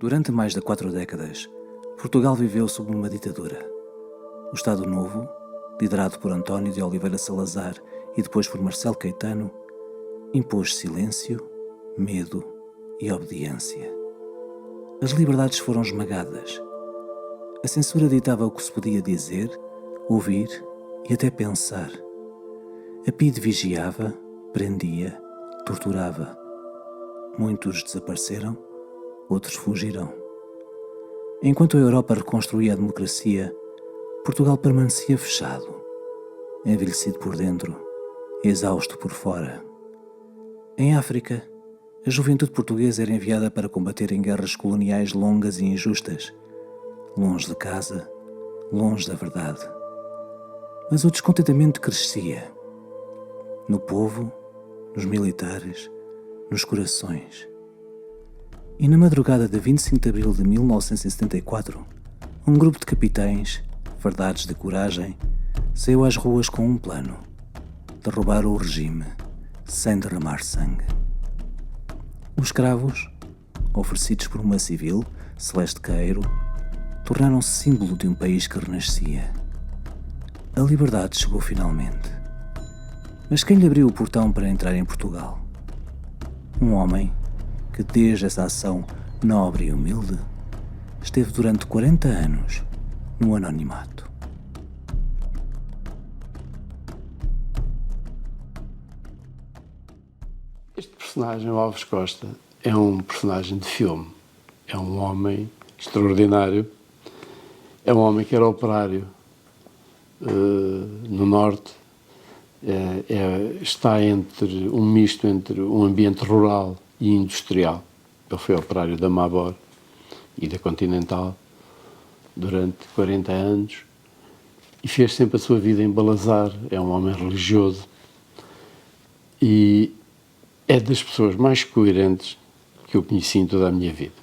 Durante mais de 4 décadas, Portugal viveu sob uma ditadura. O Estado Novo, liderado por António de Oliveira Salazar e depois por Marcelo Caetano, impôs silêncio, medo e obediência. As liberdades foram esmagadas. A censura ditava o que se podia dizer, ouvir e até pensar. A PIDE vigiava, prendia, torturava. Muitos desapareceram, outros fugiram. Enquanto a Europa reconstruía a democracia, Portugal permanecia fechado, envelhecido por dentro, exausto por fora. Em África, a juventude portuguesa era enviada para combater em guerras coloniais longas e injustas, longe de casa, longe da verdade. Mas o descontentamento crescia. No povo, nos militares, nos corações. E na madrugada de 25 de abril de 1974, um grupo de capitães, fardados de coragem, saiu às ruas com um plano: derrubar o regime, sem derramar sangue. Os escravos, oferecidos por uma civil, Celeste Queiro, tornaram-se símbolo de um país que renascia. A liberdade chegou finalmente. Mas quem lhe abriu o portão para entrar em Portugal? Um homem que, desde essa ação nobre e humilde, esteve durante 40 anos no anonimato. Este personagem, o Alves Costa, é um personagem de filme. É um homem extraordinário. É um homem que era operário no Norte. Está entre um misto entre um ambiente rural e industrial. Ele foi operário da Mabor e da Continental durante 40 anos e fez sempre a sua vida em Balazar. É um homem religioso e é das pessoas mais coerentes que eu conheci em toda a minha vida.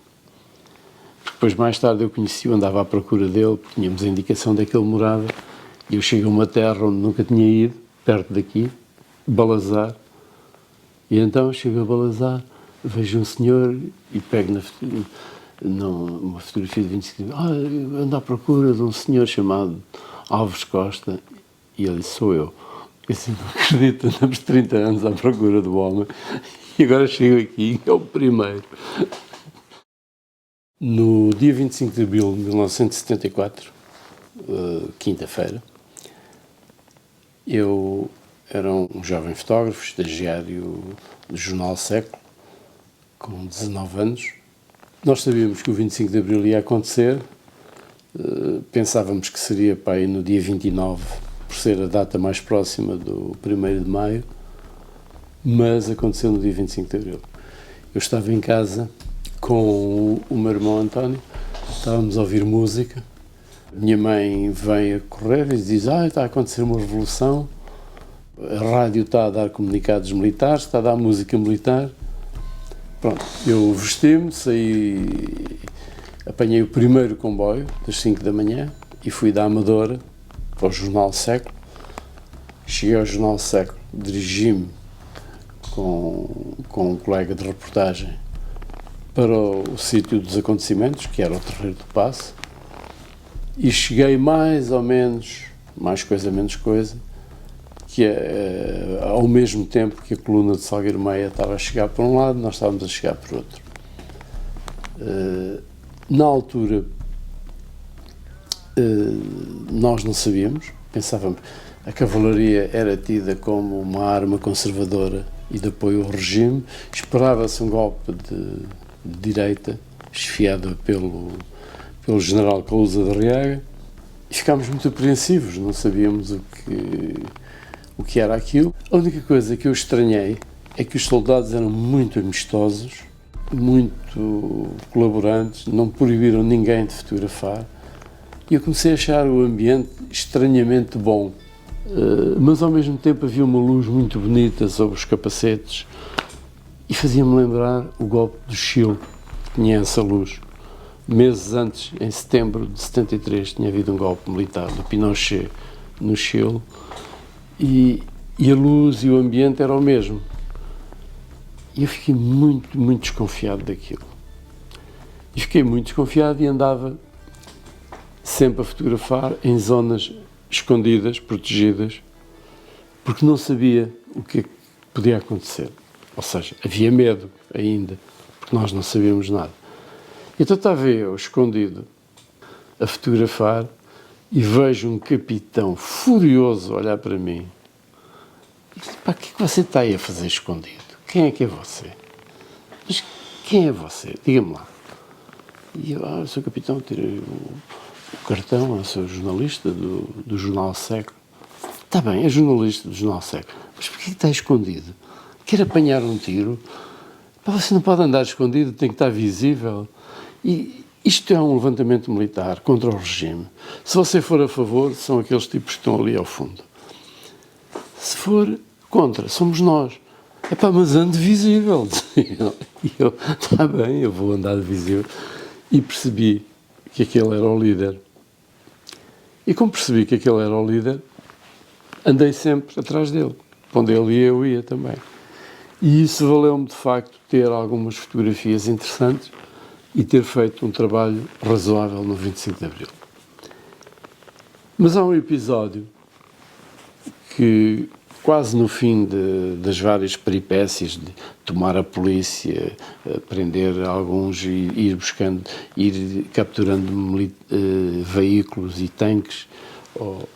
Depois, mais tarde, eu conheci-o, andava à procura dele, porque tínhamos a indicação de que ele morava, e eu cheguei a uma terra onde nunca tinha ido, perto daqui, Balazar, e então chego a Balazar, vejo um senhor e pego numa fotografia de 25 anos, ando à procura de um senhor chamado Alves Costa, e ele disse: sou eu. Eu assim, não acredito, andamos 30 anos à procura do homem, e agora chego aqui, é o primeiro. No dia 25 de abril de 1974, quinta-feira, eu era um jovem fotógrafo, estagiário do Jornal Século, com 19 anos. Nós sabíamos que o 25 de abril ia acontecer, pensávamos que seria para aí no dia 29, por ser a data mais próxima do 1º de maio, mas aconteceu no dia 25 de abril. Eu estava em casa com o meu irmão António, estávamos a ouvir música. Minha mãe vem a correr e diz: está a acontecer uma revolução, a rádio está a dar comunicados militares, está a dar música militar. Pronto, eu vesti-me, saí, apanhei o primeiro comboio das 5 da manhã e fui da Amadora para o Jornal Século. Cheguei ao Jornal Século, dirigi-me com um colega de reportagem para o sítio dos acontecimentos, que era o Terreiro do Paço, e cheguei mais ou menos, mais coisa, menos coisa, que ao mesmo tempo que a coluna de Salgueiro Meia estava a chegar por um lado, nós estávamos a chegar por outro. Na altura, nós não sabíamos, pensávamos, a cavalaria era tida como uma arma conservadora e de apoio ao regime, esperava-se um golpe de direita, esfiado pelo general Cousa de Arriaga, e ficámos muito apreensivos, não sabíamos o que era aquilo. A única coisa que eu estranhei é que os soldados eram muito amistosos, muito colaborantes, não proibiram ninguém de fotografar, e eu comecei a achar o ambiente estranhamente bom. Mas ao mesmo tempo havia uma luz muito bonita sobre os capacetes e fazia-me lembrar o golpe do Chile, que tinha essa luz. Meses antes, em setembro de 73, tinha havido um golpe militar do Pinochet no Chile e a luz e o ambiente eram o mesmo. E eu fiquei muito, muito desconfiado daquilo. E fiquei muito desconfiado e andava sempre a fotografar em zonas escondidas, protegidas, porque não sabia o que podia acontecer. Ou seja, havia medo ainda, porque nós não sabíamos nada. Então estava eu escondido a fotografar e vejo um capitão furioso olhar para mim. E disse: pá, o que é que você está aí a fazer escondido? Quem é que é você? Mas quem é você? Diga-me lá. E eu sou capitão, tirei o cartão, eu sou jornalista do Jornal Século. Está bem, é jornalista do Jornal Século, mas porquê que está escondido? Quer apanhar um tiro? Pá, você não pode andar escondido, tem que estar visível. E isto é um levantamento militar contra o regime. Se você for a favor, são aqueles tipos que estão ali ao fundo. Se for contra, somos nós. Epá, mas ande visível. E eu, está bem, eu vou andar visível. E percebi que aquele era o líder. E como percebi que aquele era o líder, andei sempre atrás dele. Onde ele ia, eu ia também. E isso valeu-me, de facto, ter algumas fotografias interessantes e ter feito um trabalho razoável no 25 de Abril. Mas há um episódio que, quase no fim das várias peripécias de tomar a polícia, prender alguns e ir buscando, ir capturando veículos e tanques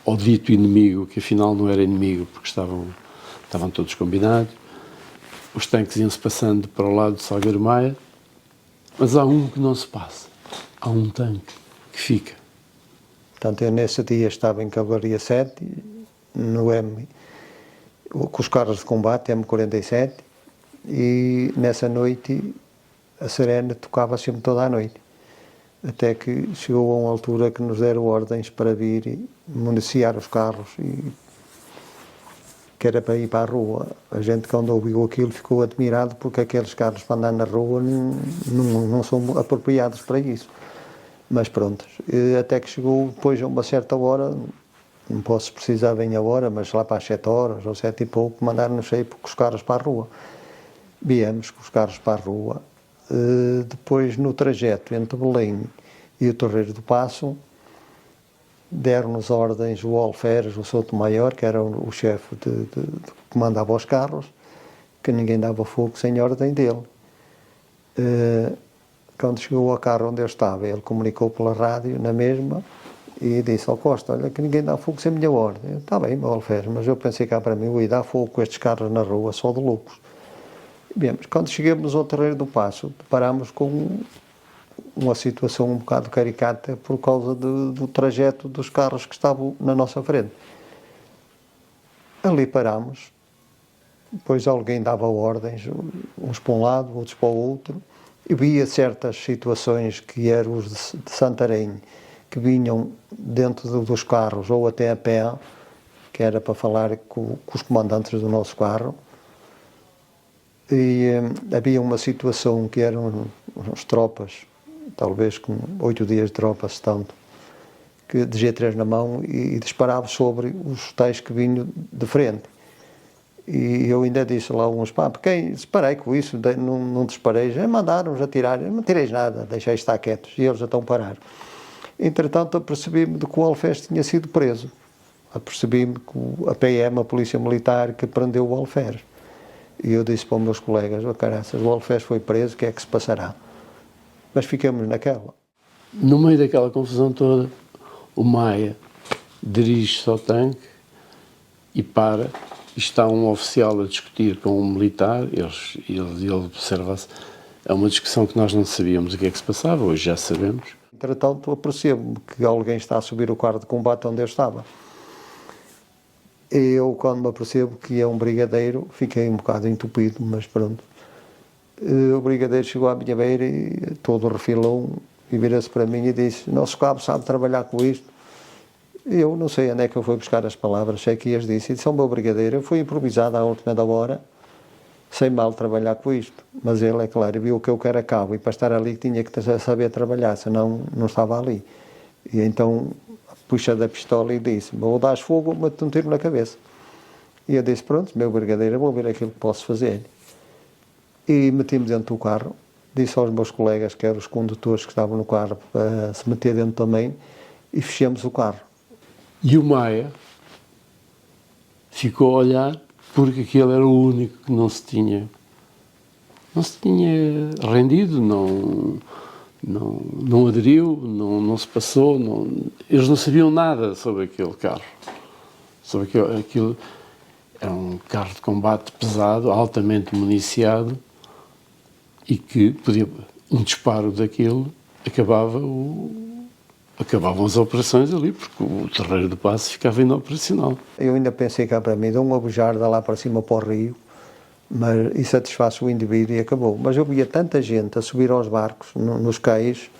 ao dito inimigo, que afinal não era inimigo porque estavam todos combinados. Os tanques iam-se passando para o lado de Salgueiro Maia, mas há um que não se passa. Há um tanque que fica. Portanto, eu nesse dia estava em Cavalaria 7, no M, com os carros de combate, M47, e nessa noite a sirene tocava sempre toda a noite. Até que chegou a uma altura que nos deram ordens para vir municiar os carros, que era para ir para a rua. A gente, quando ouviu aquilo, ficou admirado, porque aqueles carros para andar na rua não são apropriados para isso. Mas pronto, até que chegou depois a uma certa hora, não posso precisar bem a hora, mas lá para as 7 horas ou 7 e pouco, mandaram-nos sair com os carros para a rua. Viemos com os carros para a rua. Depois, no trajeto entre Belém e o Torreiro do Paço, deram-nos ordens o Alferes, o Souto Maior, que era o chefe que comandava os carros, que ninguém dava fogo sem ordem dele. Quando chegou ao carro onde eu estava, ele comunicou pela rádio, na mesma, e disse ao Costa: olha, que ninguém dá fogo sem minha ordem. Está bem, meu Alferes, mas eu pensei cá para mim, eu ia dar fogo com estes carros na rua, só de loucos. Bem, mas quando chegamos ao Terreiro do Paço, deparámos com uma situação um bocado caricata por causa do trajeto dos carros que estavam na nossa frente. Ali parámos, depois alguém dava ordens, uns para um lado, outros para o outro, e via certas situações que eram os de Santarém, que vinham dentro dos carros ou até a pé, que era para falar com os comandantes do nosso carro. E havia uma situação que eram as tropas, talvez com 8 dias de tropas, tanto, que de G3 na mão e disparava sobre os tais que vinham de frente. E eu ainda disse lá a uns: pá, quem disparei com isso, não disparei, já mandaram-nos atirar, não tirei nada, deixei estar quietos, e eles então pararam. Entretanto, apercebi-me de que o Alferes tinha sido preso. Apercebi-me que a PM, a Polícia Militar, que prendeu o Alferes. E eu disse para os meus colegas: oh, caraças, o Alferes foi preso, o que é que se passará? Mas ficamos naquela. No meio daquela confusão toda, o Maia dirige-se ao tanque e para. Está um oficial a discutir com um militar, ele observa-se. É uma discussão que nós não sabíamos o que é que se passava, hoje já sabemos. Entretanto, apercebo-me que alguém está a subir o carro de combate onde eu estava. E eu, quando me apercebo que é um brigadeiro, fiquei um bocado entupido, mas pronto. O brigadeiro chegou à minha beira e todo refilou e vira-se para mim e disse: nosso cabo sabe trabalhar com isto. Eu não sei onde é que eu fui buscar as palavras, sei que as disse, e disse ao meu brigadeiro: eu fui improvisado à última da hora, sem mal trabalhar com isto. Mas ele, é claro, viu que eu era cabo e para estar ali tinha que saber trabalhar, senão não estava ali. E então puxa da pistola e disse: vou dar fogo, mete um tiro na cabeça. E eu disse: pronto, meu brigadeiro, vou ver aquilo que posso fazer. E meti-me dentro do carro disse aos meus colegas, que eram os condutores que estavam no carro, para se meter dentro também, e fechamos o carro. E o Maia ficou a olhar, porque aquele era o único que não se tinha rendido, não aderiu, não se passou, eles não sabiam nada sobre aquele carro. Sobre aquilo era um carro de combate pesado, altamente municiado, e que podia, um disparo daquilo acabavam as operações ali, porque o Terreiro do Paço ficava inoperacional. Eu ainda pensei cá para mim, dou uma bujarda lá para cima para o rio, mas e satisfaz o indivíduo e acabou. Mas eu via tanta gente a subir aos barcos, nos cais,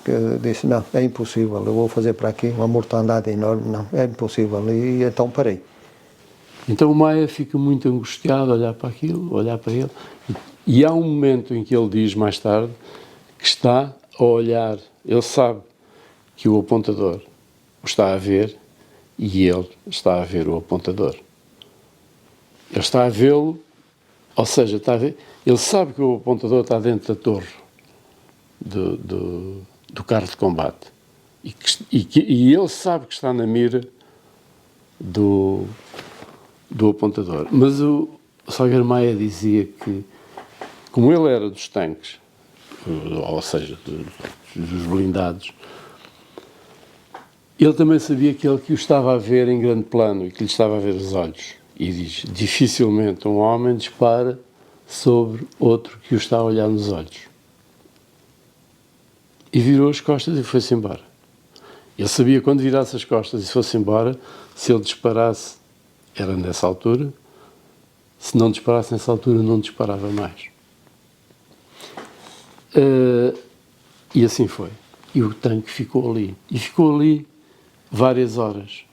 que eu disse, não, é impossível, eu vou fazer para aqui uma mortandade enorme, não, é impossível, e então parei. Então o Maia fica muito angustiado a olhar para aquilo, a olhar para ele, e há um momento em que ele diz mais tarde que está a olhar, ele sabe que o apontador o está a ver e ele está a ver o apontador. Ele está a vê-lo, ou seja, está a ver, ele sabe que o apontador está dentro da torre do carro de combate e ele sabe que está na mira do apontador. Mas o Salgueiro Maia dizia que, como ele era dos tanques, ou seja, dos blindados, ele também sabia que ele que o estava a ver em grande plano e que lhe estava a ver os olhos. E diz, dificilmente um homem dispara sobre outro que o está a olhar nos olhos. E virou as costas e foi-se embora. Ele sabia que quando virasse as costas e fosse embora, se ele disparasse, era nessa altura, se não disparasse nessa altura, não disparava mais. E assim foi. E o tanque ficou ali. E ficou ali várias horas.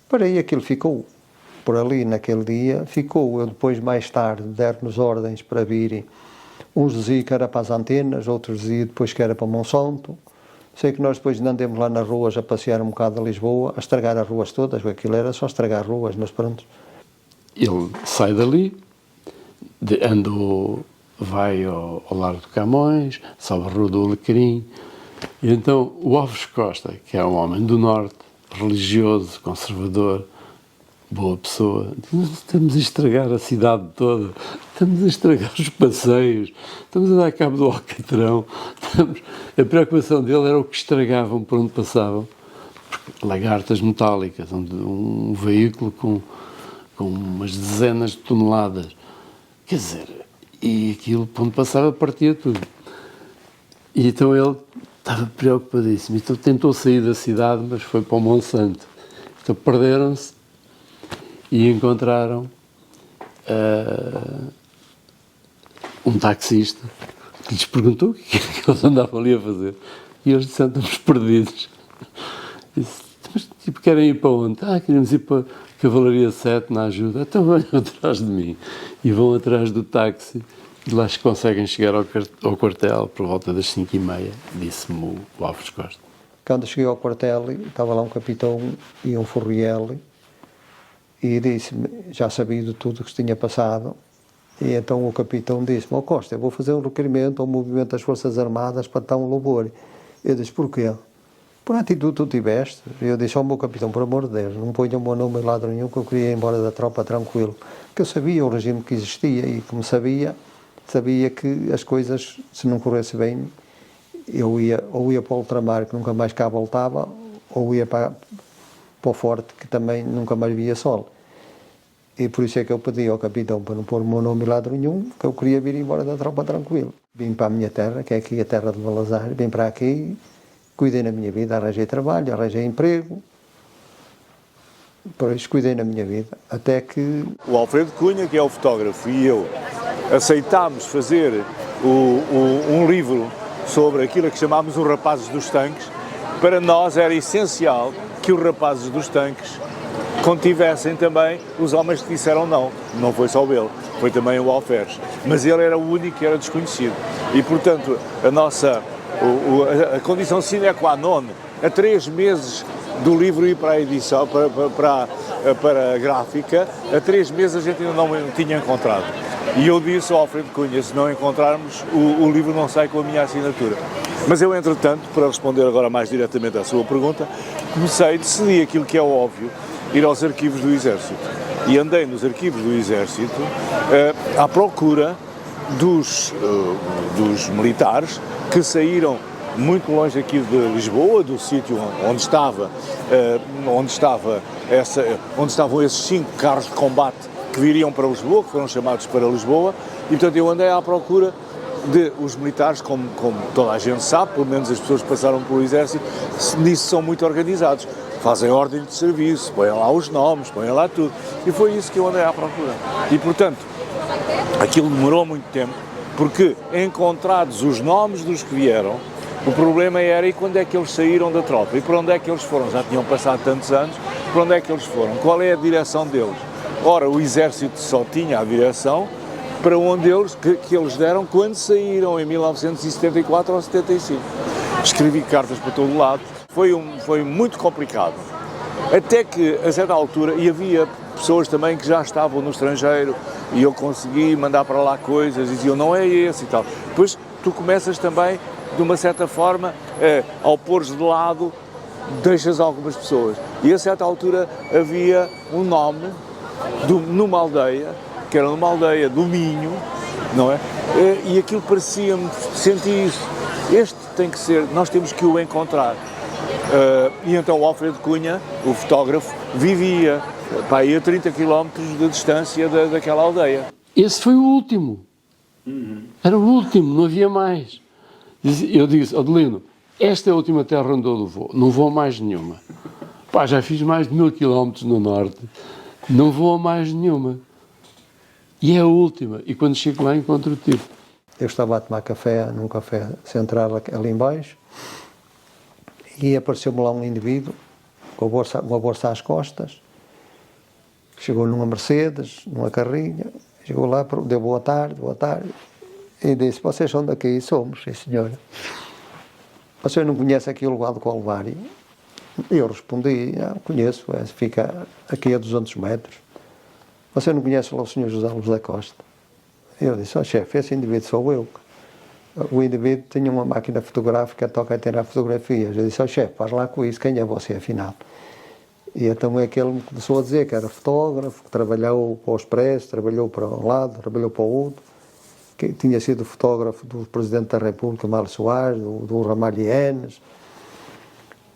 Parei, aquilo ficou. Por ali, naquele dia, ficou. Eu depois, mais tarde, deram-nos ordens para virem. Uns diziam que era para as antenas, outros diziam depois que era para Monsanto. Sei que nós depois andamos lá nas ruas a passear um bocado a Lisboa, a estragar as ruas todas, porque aquilo era só estragar ruas, mas pronto. Ele sai dali, vai ao Largo de Camões, sobe a Rua do Alecrim, e então o Alves Costa, que é um homem do Norte, religioso, conservador, boa pessoa, estamos a estragar a cidade toda, estamos a estragar os passeios, estamos a dar cabo do Alcatrão, a preocupação dele era o que estragavam por onde passavam, lagartas metálicas, um veículo com umas dezenas de toneladas, quer dizer, e aquilo por onde passava partia tudo. E então ele estava preocupadíssimo, então tentou sair da cidade, mas foi para o Monsanto. Então perderam-se e encontraram um taxista que lhes perguntou o que eles andavam ali a fazer. E eles disseram, estamos perdidos. Disse, mas tipo, querem ir para onde? Queremos ir para a Cavalaria 7 na ajuda. Então venham atrás de mim. E vão atrás do táxi. E lá conseguem chegar ao quartel por volta das 5h30, disse-me o Alves Costa. Quando cheguei ao quartel, estava lá um capitão e um Furriel, e disse-me, já sabia de tudo o que se tinha passado, e então o capitão disse-me, Costa, eu vou fazer um requerimento ao movimento das Forças Armadas para dar um louvor. Eu disse, porquê? Por a atitude que tu tiveste. Eu disse ao meu capitão, por amor de Deus, não ponham o meu nome em lado nenhum, que eu queria ir embora da tropa tranquilo. Porque eu sabia o regime que existia, e como sabia que as coisas, se não corresse bem, eu ia para o ultramar, que nunca mais cá voltava, ou ia para o forte, que também nunca mais via sol. E por isso é que eu pedi ao capitão para não pôr o meu nome em lado nenhum, que eu queria vir embora da tropa tranquilo. Vim para a minha terra, que é aqui a terra de Valazar, vim para aqui, cuidei na minha vida, arranjei trabalho, arranjei emprego, por isso cuidei na minha vida, até que... O Alfredo Cunha, que é o fotógrafo, e eu aceitámos fazer um livro sobre aquilo que chamámos os Rapazes dos Tanques. Para nós era essencial que os Rapazes dos Tanques contivessem também os homens que disseram não. Não foi só ele, foi também o Alferes. Mas ele era o único que era desconhecido. E, portanto, a condição sine qua non, a 3 meses do livro ir para a edição, para a gráfica, há 3 meses a gente ainda não tinha encontrado. E eu disse ao Alfredo Cunha, se não encontrarmos, o livro não sai com a minha assinatura. Mas eu, entretanto, para responder agora mais diretamente à sua pergunta, decidi aquilo que é óbvio, ir aos arquivos do Exército. E andei nos arquivos do Exército à procura dos militares que saíram muito longe aqui de Lisboa, do sítio onde estavam esses 5 carros de combate que viriam para Lisboa, que foram chamados para Lisboa, e portanto eu andei à procura de os militares, como toda a gente sabe, pelo menos as pessoas que passaram pelo Exército, nisso são muito organizados. Fazem ordem de serviço, põem lá os nomes, põem lá tudo. E foi isso que eu andei à procura. E portanto, aquilo demorou muito tempo, porque encontrados os nomes dos que vieram, o problema era e quando é que eles saíram da tropa? E para onde é que eles foram? Já tinham passado tantos anos, para onde é que eles foram? Qual é a direção deles? Ora, o Exército só tinha a direção para onde que eles deram quando saíram, em 1974 ou 75. Escrevi cartas para todo lado, foi muito complicado. Até que, a certa altura, e havia pessoas também que já estavam no estrangeiro, e eu consegui mandar para lá coisas, e diziam, não é esse e tal. Depois tu começas também, de uma certa forma, ao pôres de lado, deixas algumas pessoas. E a certa altura havia um nome numa aldeia, que era numa aldeia do Minho, não é? E aquilo parecia-me, senti isso. Este tem que ser, nós temos que o encontrar. E então o Alfredo Cunha, o fotógrafo, vivia aí a 30 km de distância daquela aldeia. Esse foi o último. Era o último, não havia mais. Eu disse, Adelino, esta é a última terra onde eu vou, não vou a mais nenhuma. Pá, já fiz mais de 1000 km no norte, não vou a mais nenhuma. E é a última. E quando chego lá encontro o tipo. Eu estava a tomar café num café central ali embaixo e apareceu-me lá um indivíduo com a bolsa às costas, chegou numa Mercedes, numa carrinha, chegou lá, deu boa tarde, e disse, vocês são daqui? Somos, sim senhora. Você não conhece aqui o lugar do Calvário? E eu respondi, conheço, fica aqui a 200 metros. Você não conhece lá o senhor José Luís da Costa? Eu disse, chefe, esse indivíduo sou eu. O indivíduo tinha uma máquina fotográfica, toca a tirar fotografias. Eu disse, chefe, faz lá com isso, quem é você afinal? E então é que ele me começou a dizer que era fotógrafo, que trabalhou para o Expresso, trabalhou para um lado, trabalhou para o outro, que tinha sido fotógrafo do Presidente da República, Mário Soares, do Ramalhienes.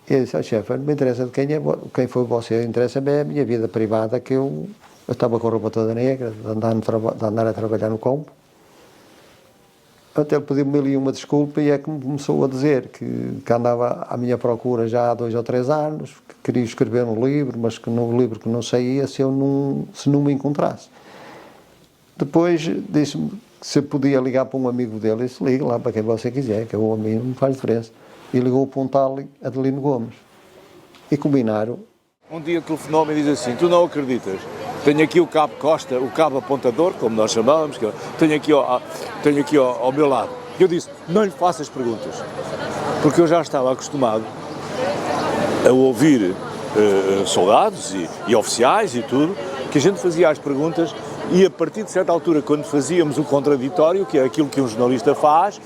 E eu disse, chefe, não me interessa de quem foi você, interessa-me a minha vida privada, que eu estava com a roupa toda negra, de andar a trabalhar no campo. Até ele pediu-me ali uma desculpa e é que me começou a dizer que andava à minha procura já há 2 ou 3 anos, que queria escrever um livro, mas que no livro que não saía se não me encontrasse. Depois disse-me que se podia ligar para um amigo dele, e disse, liga lá para quem você quiser, que a mim não faz diferença. E ligou para um tal Adelino Gomes. E combinaram. Um dia telefonou-me e diz assim, tu não acreditas, tenho aqui o Cabo Costa, o Cabo Apontador, como nós chamávamos, tenho aqui ao meu lado. Eu disse, não lhe faças perguntas, porque eu já estava acostumado a ouvir soldados e oficiais e tudo, que a gente fazia as perguntas e a partir de certa altura, quando fazíamos o contraditório, que é aquilo que um jornalista faz,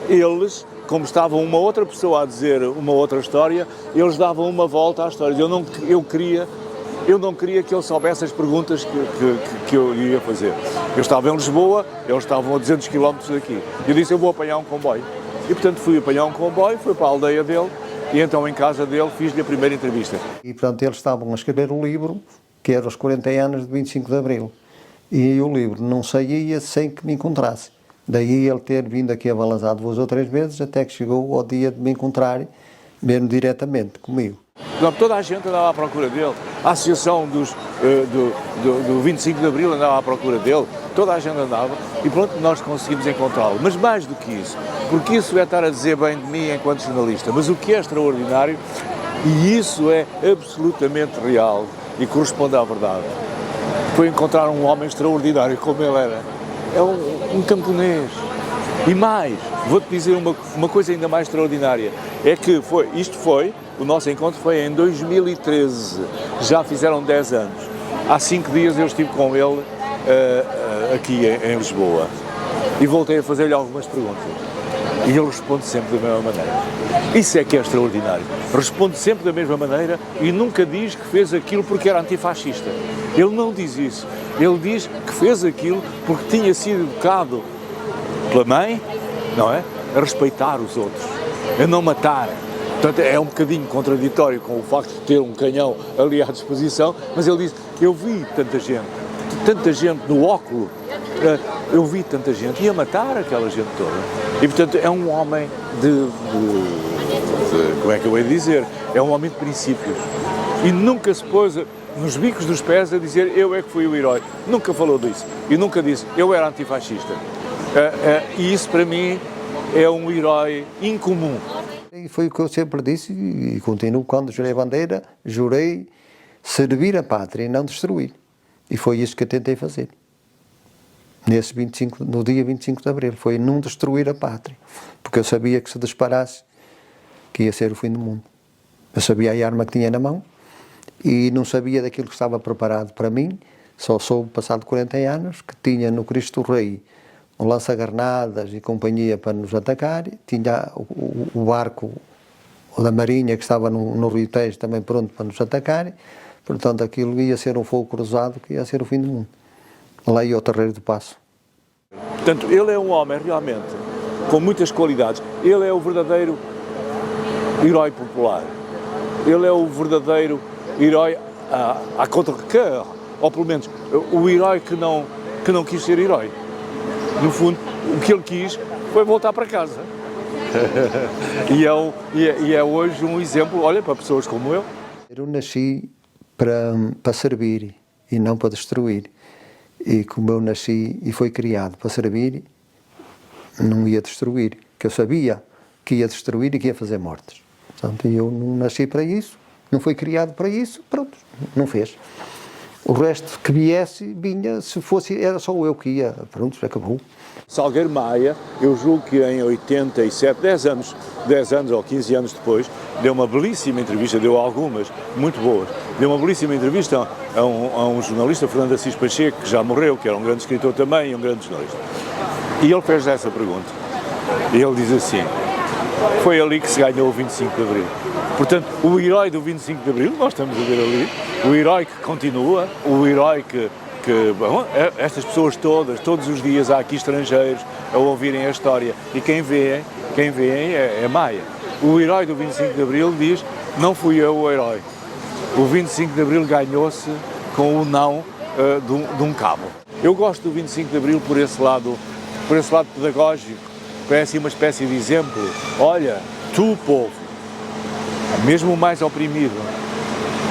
eles, como estava uma outra pessoa a dizer uma outra história, eles davam uma volta à história. Eu não queria que ele soubesse as perguntas que eu ia fazer. Eu estava em Lisboa, eles estavam a 200 km daqui. Eu disse, eu vou apanhar um comboio. E, portanto, fui apanhar um comboio, fui para a aldeia dele, e então em casa dele fiz-lhe a primeira entrevista. E, portanto, eles estavam a escrever o livro, que era os 40 anos de 25 de Abril. E o livro não saía sem que me encontrasse. Daí ele ter vindo aqui a Balançar 2 ou 3 vezes, até que chegou ao dia de me encontrarem, mesmo diretamente comigo. Toda a gente andava à procura dele, a associação do 25 de Abril andava à procura dele, toda a gente andava, e pronto, nós conseguimos encontrá-lo. Mas mais do que isso, porque isso é estar a dizer bem de mim enquanto jornalista, mas o que é extraordinário, e isso é absolutamente real e corresponde à verdade, foi encontrar um homem extraordinário como ele era. É um camponês, E mais, vou-te dizer uma coisa ainda mais extraordinária, é que o nosso encontro foi em 2013, já fizeram 10 anos. Há 5 dias eu estive com ele aqui em Lisboa e voltei a fazer-lhe algumas perguntas. E ele responde sempre da mesma maneira. Isso é que é extraordinário. Responde sempre da mesma maneira e nunca diz que fez aquilo porque era antifascista. Ele não diz isso. Ele diz que fez aquilo porque tinha sido educado pela mãe, não é? A respeitar os outros, a não matar. Portanto, é um bocadinho contraditório com o facto de ter um canhão ali à disposição, mas ele diz, eu vi tanta gente no óculo, eu vi tanta gente, ia matar aquela gente toda. E, portanto, é um homem como é que eu hei de dizer? É um homem de princípios. E nunca se pôs nos bicos dos pés a dizer, eu é que fui o herói. Nunca falou disso. E nunca disse, eu era antifascista. E isso, para mim, é um herói incomum. E foi o que eu sempre disse e continuo, quando jurei a bandeira, jurei servir a pátria e não destruir. E foi isso que eu tentei fazer. No dia 25 de Abril, foi não destruir a pátria. Porque eu sabia que se disparasse, que ia ser o fim do mundo. Eu sabia a arma que tinha na mão e não sabia daquilo que estava preparado para mim, só soube, passado 40 anos, que tinha no Cristo Rei um lança-granadas e companhia para nos atacar, tinha o barco da Marinha que estava no Rio Tejo também pronto para nos atacar, portanto aquilo ia ser um fogo cruzado que ia ser o fim do mundo. Lá ia o Terreiro do Paço. Portanto, ele é um homem realmente com muitas qualidades. Ele é o verdadeiro herói popular. Ele é o verdadeiro herói à contre-cœur, ou pelo menos o herói que não quis ser herói. No fundo, o que ele quis foi voltar para casa. e é hoje um exemplo, olha, para pessoas como eu. Eu nasci para servir e não para destruir. E como eu nasci e fui criado para servir, não ia destruir, que eu sabia que ia destruir e que ia fazer mortes. Portanto, eu não nasci para isso, não fui criado para isso, pronto, não fez. O resto que viesse, vinha, se fosse, era só eu que ia, pronto, acabou. Salgueiro Maia, eu julgo que em 87, 10 anos ou 15 anos depois, deu uma belíssima entrevista, deu algumas, muito boas, deu uma belíssima entrevista a um jornalista, Fernando Assis Pacheco, que já morreu, que era um grande escritor também e um grande jornalista. E ele fez essa pergunta. E ele diz assim, foi ali que se ganhou o 25 de Abril. Portanto, o herói do 25 de Abril, nós estamos a ver ali, o herói que continua, o herói que bom, estas pessoas todos os dias há aqui estrangeiros a ouvirem a história e quem vê é Maia. O herói do 25 de Abril diz, não fui eu o herói. O 25 de Abril ganhou-se com o não de um cabo. Eu gosto do 25 de Abril por esse lado pedagógico, parece uma espécie de exemplo. Olha, tu, povo, mesmo o mais oprimido,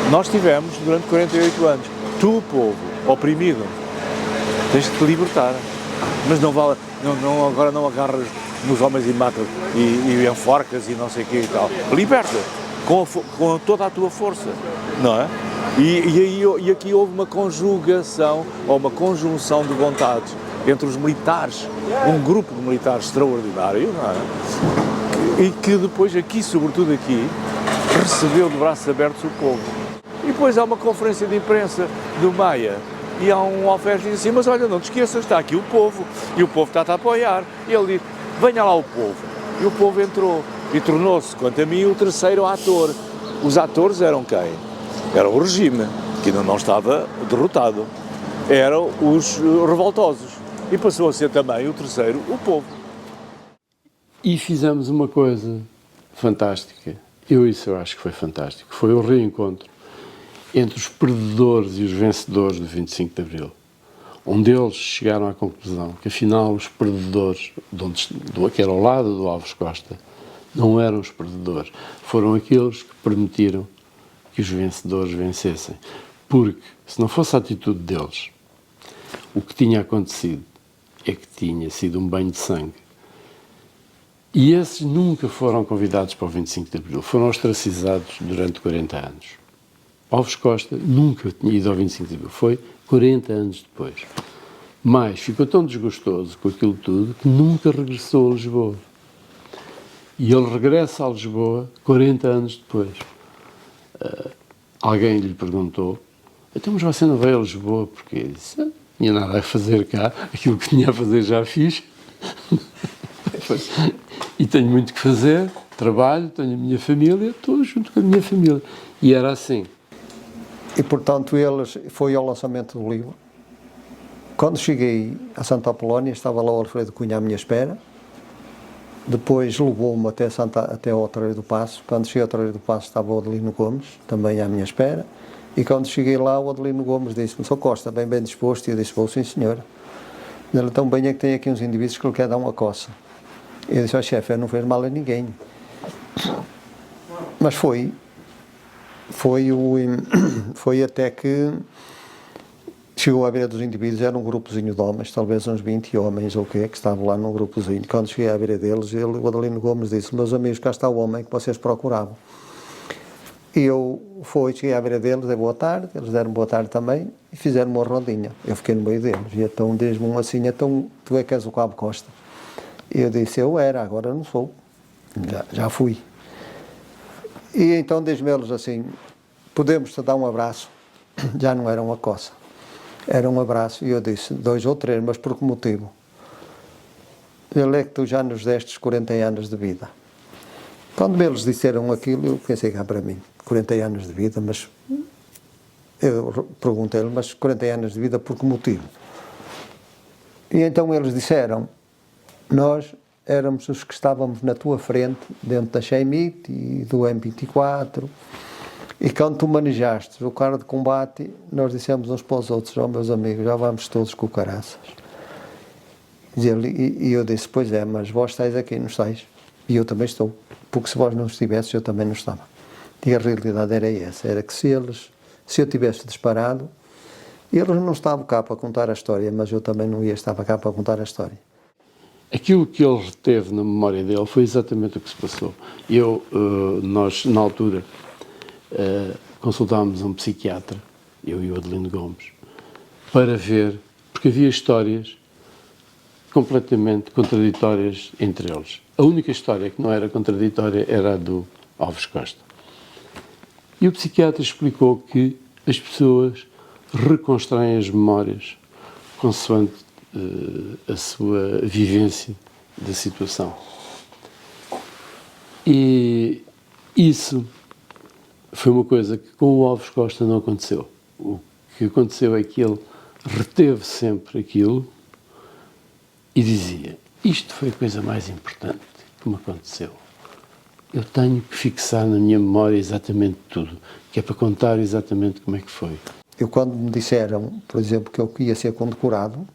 nós tivemos durante 48 anos, tu, povo, oprimido, tens de te libertar, mas não vale, agora não agarras nos homens e matas e enforcas e não sei o que e tal. Liberta com toda a tua força, não é? E aqui houve uma conjugação ou uma conjunção de vontades entre os militares, um grupo de militares extraordinário, não é? E que depois aqui, sobretudo aqui, recebeu de braços abertos o povo. E depois há uma conferência de imprensa do Maia e há um alferes que diz assim, mas olha, não te esqueças, está aqui o povo e o povo está-te a apoiar. E ele diz, venha lá o povo. E o povo entrou e tornou-se, quanto a mim, o terceiro ator. Os atores eram quem? Era o regime, que ainda não estava derrotado. Eram os revoltosos. E passou a ser também o terceiro, o povo. E fizemos uma coisa fantástica. Isso eu acho que foi fantástico. Foi o reencontro entre os perdedores e os vencedores do 25 de Abril, onde eles chegaram à conclusão que, afinal, os perdedores, que era ao lado do Alves Costa, não eram os perdedores, foram aqueles que permitiram que os vencedores vencessem. Porque, se não fosse a atitude deles, o que tinha acontecido é que tinha sido um banho de sangue. E esses nunca foram convidados para o 25 de Abril, foram ostracizados durante 40 anos. Alves Costa nunca tinha ido ao 25 de Abril, foi 40 anos depois. Mas ficou tão desgostoso com aquilo tudo que nunca regressou a Lisboa. E ele regressa a Lisboa 40 anos depois. Alguém lhe perguntou: então, mas você não veio a Lisboa? Porque ele disse: não tinha nada a fazer cá, aquilo que tinha a fazer já fiz. E tenho muito que fazer, trabalho, tenho a minha família, estou junto com a minha família. E era assim. E, portanto, foi ao lançamento do livro. Quando cheguei a Santa Apolónia, estava lá o Alfredo Cunha à minha espera. Depois levou-me até ao Terreiro do Paço. Quando cheguei ao Terreiro do Paço estava o Adelino Gomes, também à minha espera. E quando cheguei lá, o Adelino Gomes disse-me: Sr. Costa, bem disposto? E eu disse: vou, sim, senhora. Ele: tão bem é que tem aqui uns indivíduos que lhe quer dar uma coça. E eu disse: ó chefe, eu não fez mal a ninguém. Mas foi até que chegou à beira dos indivíduos. Era um grupozinho de homens, talvez uns 20 homens ou o quê, que estavam lá num grupozinho. Quando cheguei à beira deles, o Adelino Gomes disse: meus amigos, cá está o homem que vocês procuravam. E eu cheguei à beira deles, dei boa tarde, eles deram boa tarde também e fizeram uma rodinha. Eu fiquei no meio deles e então diz-me assim: então tu é que és o Cabo Costa? E eu disse: eu era, agora não sou, já fui. E então diz-me eles assim: podemos-te dar um abraço? Já não era uma coça, era um abraço. E eu disse: 2 ou 3, mas por que motivo? Ele: é que tu já nos destes 40 anos de vida. Quando eles disseram aquilo, eu pensei cá para mim: 40 anos de vida, mas eu perguntei-lhe: mas 40 anos de vida por que motivo? E então eles disseram: nós éramos os que estávamos na tua frente, dentro da Chaimite e do M24, e quando tu manejaste o carro de combate, nós dissemos uns para os outros: ó meus amigos, já vamos todos com caraças. E eu disse: pois é, mas vós estáis aqui, não estáis? E eu também estou, porque se vós não estivesses, eu também não estava. E a realidade era essa, era que se eu tivesse disparado, eles não estavam cá para contar a história, mas eu também não estava cá para contar a história. Aquilo que ele reteve na memória dele foi exatamente o que se passou. Nós, na altura, consultámos um psiquiatra, eu e o Adelino Gomes, para ver, porque havia histórias completamente contraditórias entre eles. A única história que não era contraditória era a do Alves Costa. E o psiquiatra explicou que as pessoas reconstroem as memórias consoante a sua vivência da situação. E isso foi uma coisa que com o Alves Costa não aconteceu. O que aconteceu é que ele reteve sempre aquilo e dizia: isto foi a coisa mais importante que me aconteceu. Eu tenho que fixar na minha memória exatamente tudo, que é para contar exatamente como é que foi. Eu, quando me disseram, por exemplo, que eu ia ser condecorado,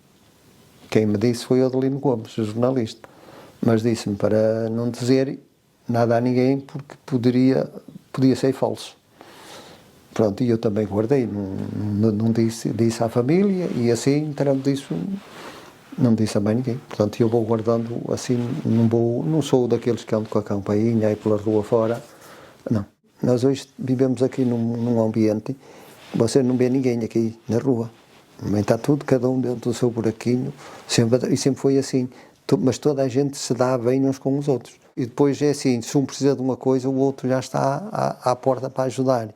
quem me disse foi o Adelino Gomes, o jornalista. Mas disse-me para não dizer nada a ninguém, porque podia ser falso. Pronto, e eu também guardei, não disse à família, e assim, terão disso, não disse a mais ninguém. Portanto, eu vou guardando assim, não sou daqueles que andam com a campainha aí pela rua fora, não. Nós hoje vivemos aqui num ambiente, você não vê ninguém aqui na rua. Também está tudo, cada um dentro do seu buraquinho, e sempre foi assim. Mas toda a gente se dá bem uns com os outros. E depois é assim, se um precisa de uma coisa, o outro já está à porta para ajudar.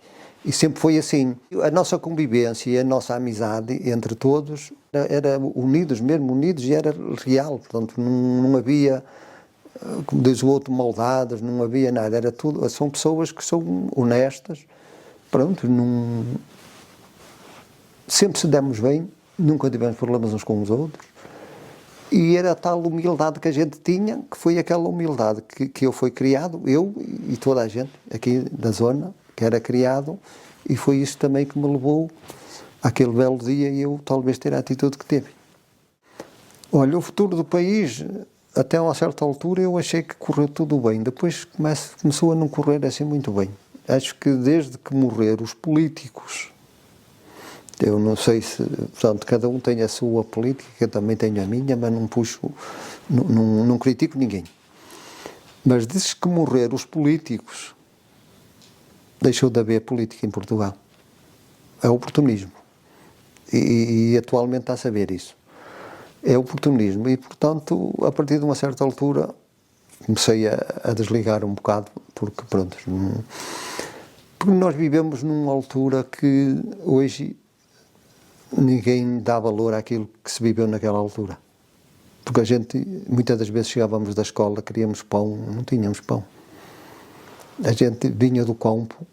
E sempre foi assim. A nossa convivência e a nossa amizade entre todos era mesmo unidos, e era real. Portanto, não havia, como diz o outro, maldades, não havia nada. Era tudo, são pessoas que são honestas. Pronto, sempre se demos bem, nunca tivemos problemas uns com os outros. E era a tal humildade que a gente tinha, que foi aquela humildade que eu fui criado, eu e toda a gente aqui da zona, que era criado, e foi isso também que me levou àquele belo dia e eu talvez ter a atitude que teve. Olha, o futuro do país, até a uma certa altura eu achei que correu tudo bem, depois começou a não correr assim muito bem. Acho que desde que morreram os políticos, eu não sei se, portanto, cada um tem a sua política, eu também tenho a minha, mas não puxo, não critico ninguém. Mas desde que morreram os políticos, deixou de haver política em Portugal. É oportunismo. E atualmente está a saber isso. É oportunismo e, portanto, a partir de uma certa altura comecei a desligar um bocado, porque pronto, porque nós vivemos numa altura que hoje ninguém dá valor àquilo que se viveu naquela altura. Porque a gente, muitas das vezes chegávamos da escola, queríamos pão, não tínhamos pão. A gente vinha do campo,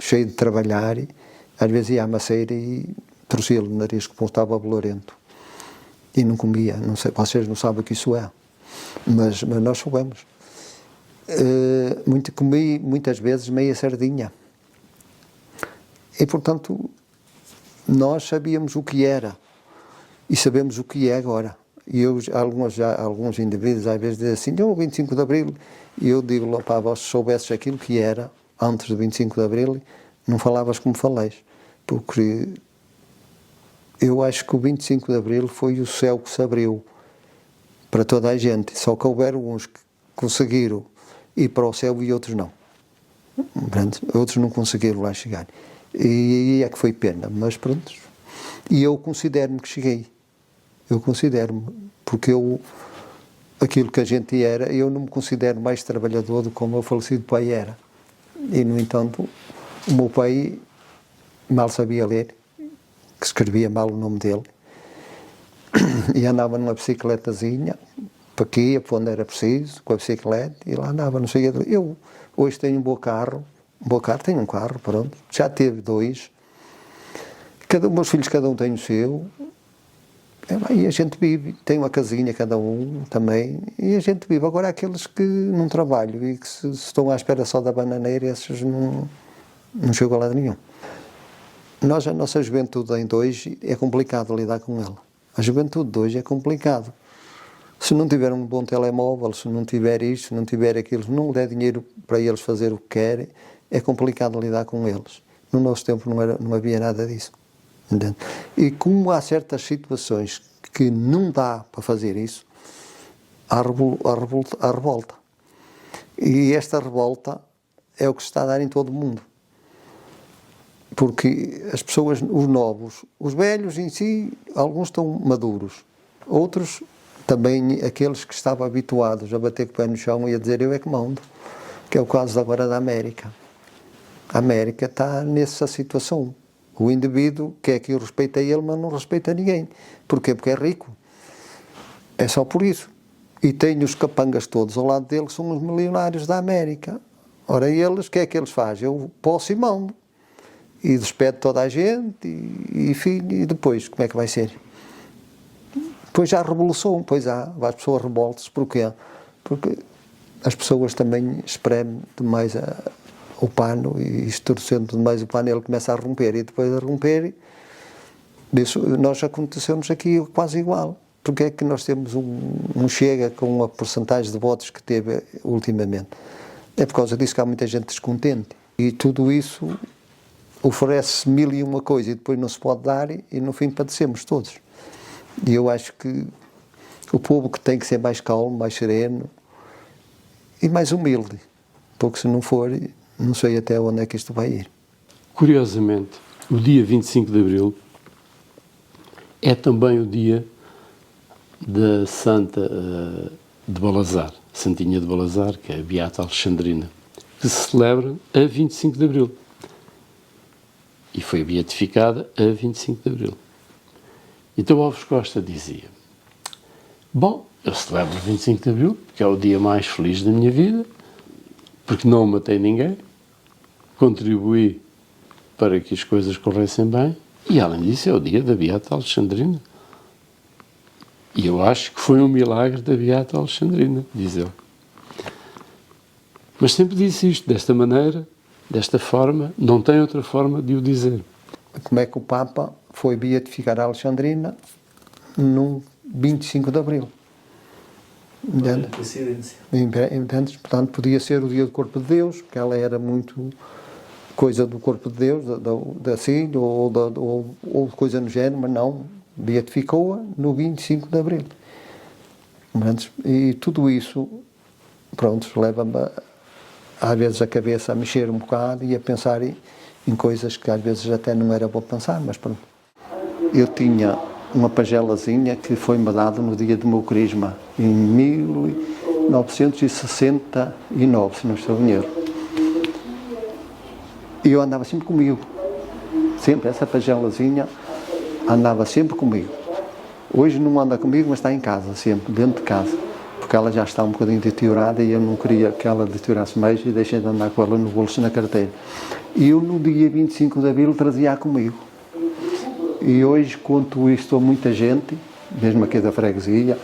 cheio de trabalhar, e às vezes ia à maceira e torcia-lhe o nariz que estava bolorento. E não comia, não sei, vocês não sabem o que isso é, mas nós soubemos. Comi muitas vezes meia sardinha. E, portanto, nós sabíamos o que era e sabemos o que é agora. E alguns indivíduos às vezes dizem assim, o 25 de Abril, e eu digo, pá, vós soubesses aquilo que era antes do 25 de Abril, não falavas como falais, porque eu acho que o 25 de Abril foi o céu que se abriu para toda a gente, só que houveram uns que conseguiram ir para o céu e outros não. Outros não conseguiram lá chegar. E é que foi pena, mas pronto. E eu considero-me que cheguei. Eu considero-me, porque aquilo que a gente era, eu não me considero mais trabalhador do que o meu falecido pai era. E, no entanto, o meu pai mal sabia ler, que escrevia mal o nome dele, e andava numa bicicletazinha, para aqui, para onde era preciso, com a bicicleta, e lá andava, não sei. Eu hoje tenho um bom carro, tenho um carro, pronto, já teve 2, meus filhos cada um tem o seu, e a gente vive, tem uma casinha cada um também, e a gente vive. Agora aqueles que não trabalham e que se estão à espera só da bananeira, esses não chegam a lado nenhum. A nossa juventude de hoje é complicado lidar com ela. A juventude de hoje é complicado. Se não tiver um bom telemóvel, se não tiver isto, se não tiver aquilo, se não der dinheiro para eles fazer o que querem, é complicado lidar com eles. No nosso tempo não havia nada disso. Entende? E como há certas situações que não dá para fazer isso, há revolta. E esta revolta é o que se está a dar em todo o mundo. Porque as pessoas, os novos, os velhos em si, alguns estão maduros, outros também, aqueles que estavam habituados a bater com o pé no chão e a dizer eu é que mando, que é o caso agora da América. A América está nessa situação. O indivíduo quer que eu respeite a ele, mas não respeita a ninguém. Porquê? Porque é rico. É só por isso. E tem os capangas todos ao lado dele, que são os milionários da América. Ora, eles, o que é que eles fazem? Eu posso e mando. E despede toda a gente, e depois, como é que vai ser? Depois há revolução, depois as pessoas revoltam-se. Porquê? Porque as pessoas também espremem demais o pano, e estorcendo demais o pano, ele começa a romper, e depois a romper, nós acontecemos aqui quase igual. Porque é que nós temos um Chega com uma porcentagem de votos que teve ultimamente? É por causa disso que há muita gente descontente. E tudo isso oferece 1001 coisa e depois não se pode dar, e no fim padecemos todos. E eu acho que o povo que tem que ser mais calmo, mais sereno e mais humilde, porque se não for, não sei até onde é que isto vai ir. Curiosamente, o dia 25 de Abril é também o dia da Santa de Balazar, Santinha de Balazar, que é a Beata Alexandrina, que se celebra a 25 de Abril. E foi beatificada a 25 de Abril. Então Alves Costa dizia, bom, eu celebro 25 de Abril, porque é o dia mais feliz da minha vida, porque não matei ninguém, contribuí para que as coisas corressem bem, e além disso é o dia da Beata Alexandrina. E eu acho que foi um milagre da Beata Alexandrina, diz ele. Mas sempre disse isto, desta maneira, desta forma, não tem outra forma de o dizer. Como é que o Papa foi beatificar a Alexandrina no 25 de Abril? Olha, coincidência. Entende? Portanto, podia ser o dia do corpo de Deus, porque ela era muito coisa do corpo de Deus, assim, ou coisa no género, mas não, beatificou-a no 25 de Abril. E tudo isso, pronto, leva-me às vezes a cabeça a mexer um bocado e a pensar em coisas que às vezes até não era bom pensar, mas pronto. Eu tinha uma pagelazinha que foi-me dada no dia do meu crisma, em 1969, se não estou em erro. E eu andava sempre comigo. Sempre, essa pagelazinha andava sempre comigo. Hoje não anda comigo, mas está em casa, sempre, dentro de casa. Porque ela já está um bocadinho deteriorada e eu não queria que ela deteriorasse mais e deixei de andar com ela no bolso na carteira. E eu no dia 25 de abril trazia-a comigo. E hoje conto isto a muita gente, mesmo aqui da freguesia,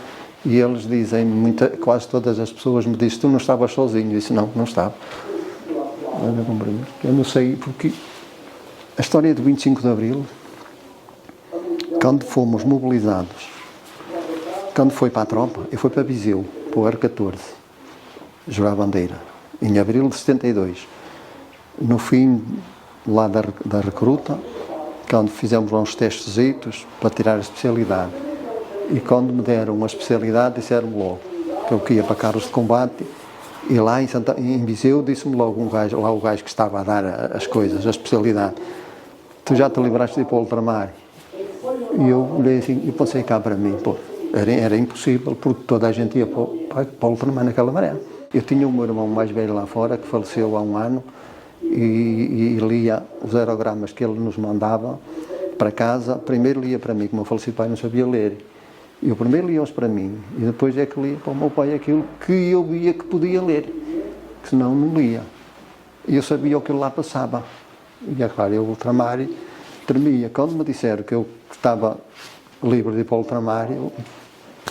e eles dizem, quase todas as pessoas me dizem, tu não estavas sozinho? Eu disse, não, não estava. Eu não sei, porque a história do 25 de abril, quando fomos mobilizados, quando foi para a tropa, eu fui para Viseu, para o R14, jogar bandeira, em abril de 72. No fim lá da recruta, quando fizemos lá uns testezitos para tirar a especialidade. E quando me deram a especialidade, disseram-me logo que eu ia para carros de combate. E lá em Viseu disse-me logo lá o gajo que estava a dar as coisas, a especialidade. Tu já te livraste de ir para o ultramar? E eu olhei assim e pensei cá para mim, pô, era impossível, porque toda a gente ia para o ultramar naquela maré. Eu tinha o meu irmão mais velho lá fora, que faleceu há um ano, e lia os aerogramas que ele nos mandava para casa. Primeiro lia para mim, como o falecido pai não sabia ler. Eu primeiro lia-os para mim, e depois é que lia para o meu pai aquilo que eu via que podia ler, que senão não lia. E eu sabia o que lá passava. E é claro, eu ultramar tremia. Quando me disseram que eu estava livre de ir para o ultramar, eu,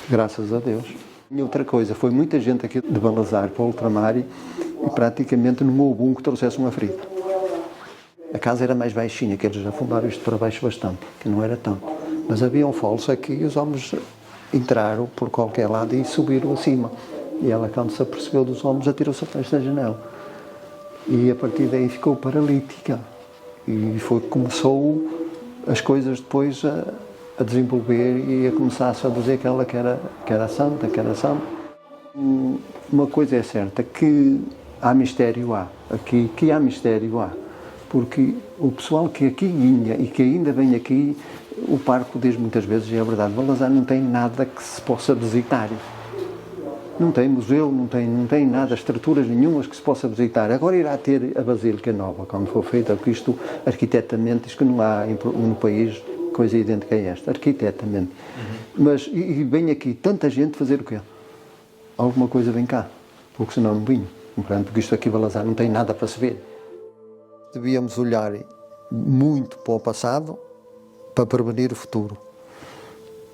graças a Deus. E outra coisa, foi muita gente aqui de Balazar para o ultramar e praticamente não houve um que trouxesse uma ferida. A casa era mais baixinha, que eles afundaram isto para baixo bastante, que não era tanto. Mas havia um falso aqui e os homens entraram por qualquer lado e subiram acima. E ela, quando se apercebeu dos homens, atirou-se atrás da janela. E a partir daí ficou paralítica. E foi que começou as coisas depois a desenvolver e a começar-se a dizer que ela que era santa, que era santa. Uma coisa é certa, que há mistério que há mistério porque o pessoal que aqui vinha e que ainda vem aqui, o parque diz muitas vezes, e é verdade, Balazar não tem nada que se possa visitar. Não tem museu, não tem nada, estruturas nenhumas que se possa visitar. Agora irá ter a Basílica Nova, quando for feita, porque isto, arquitetamente, diz que não há no país coisa idêntica a esta, arquitetamente. Mas, e vem aqui tanta gente fazer o quê? Alguma coisa vem cá, porque senão não vinha. Porque isto aqui, Balazar, não tem nada para se ver. Devíamos olhar muito para o passado para prevenir o futuro.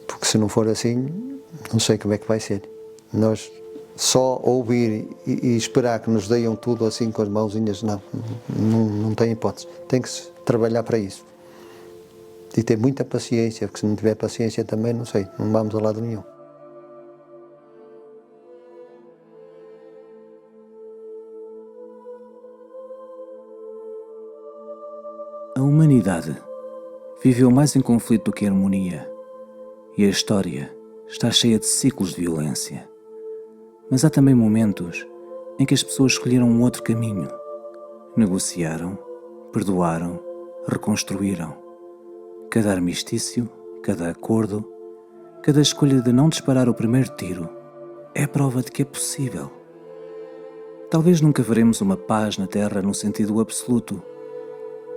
Porque se não for assim, não sei como é que vai ser. Nós só ouvir e esperar que nos deem tudo assim com as mãozinhas, não tem hipótese. Tem que se trabalhar para isso. E ter muita paciência, porque se não tiver paciência também, não sei, não vamos a lado nenhum. A humanidade viveu mais em conflito do que em harmonia, e a história está cheia de ciclos de violência. Mas há também momentos em que as pessoas escolheram um outro caminho. Negociaram, perdoaram, reconstruíram. Cada armistício, cada acordo, cada escolha de não disparar o primeiro tiro é prova de que é possível. Talvez nunca veremos uma paz na Terra no sentido absoluto,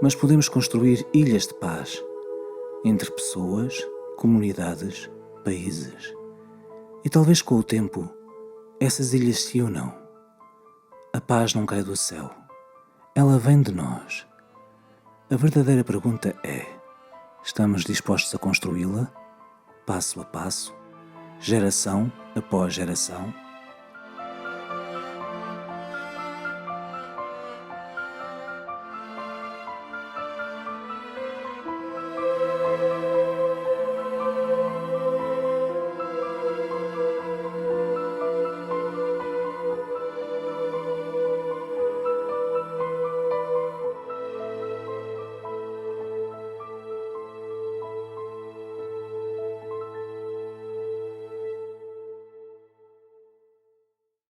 mas podemos construir ilhas de paz entre pessoas, comunidades, países. E talvez com o tempo essas ilhas se unam. A paz não cai do céu, ela vem de nós. A verdadeira pergunta é: estamos dispostos a construí-la, passo a passo, geração após geração?